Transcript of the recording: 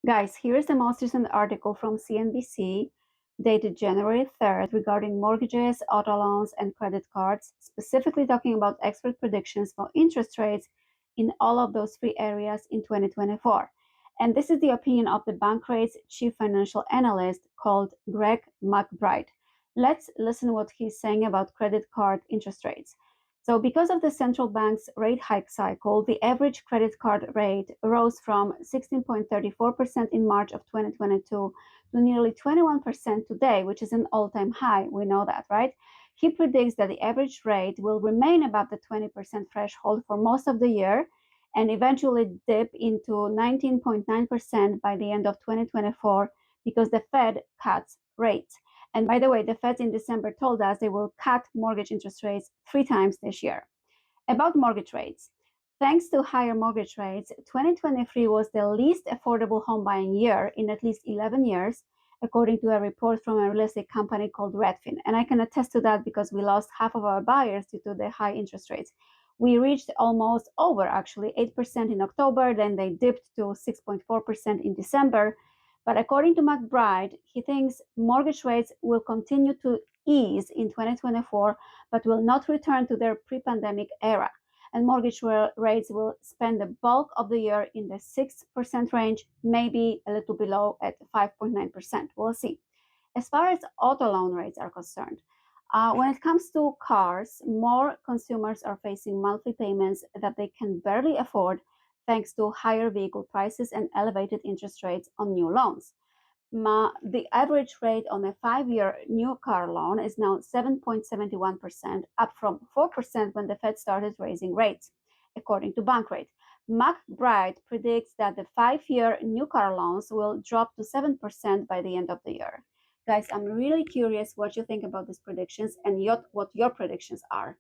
Guys, here's the most recent article from CNBC dated January 3rd regarding mortgages, auto loans, and credit cards, specifically talking about expert predictions for interest rates in all of those three areas in 2024. And this is the opinion of the Bankrate's chief financial analyst called Greg McBride. Let's listen what he's saying about credit card interest rates. So, because of the central bank's rate hike cycle, the average credit card rate rose from 16.34% in March of 2022 to nearly 21% today, which is an all-time high. We know that, right? He predicts that the average rate will remain above the 20% threshold for most of the year and eventually dip into 19.9% by the end of 2024 because the Fed cuts rates. And by the way, the Fed in December told us they will cut mortgage interest rates 3 times this year. About mortgage rates. Thanks to higher mortgage rates, 2023 was the least affordable home buying year in at least 11 years, according to a report from a real estate company called Redfin. And I can attest to that because we lost half of our buyers due to the high interest rates. We reached almost over, actually, 8% in October, then they dipped to 6.4% in December. But according to McBride, he thinks mortgage rates will continue to ease in 2024, but will not return to their pre-pandemic era. And mortgage rates will spend the bulk of the year in the 6% range, maybe a little below at 5.9%. We'll see. As far as auto loan rates are concerned, when it comes to cars, more consumers are facing monthly payments that they can barely afford thanks to higher vehicle prices and elevated interest rates on new loans. The average rate on a 5-year new car loan is now 7.71%, up from 4% when the Fed started raising rates, according to Bankrate. McBride predicts that the 5-year new car loans will drop to 7% by the end of the year. Guys, I'm really curious what you think about these predictions and what your predictions are.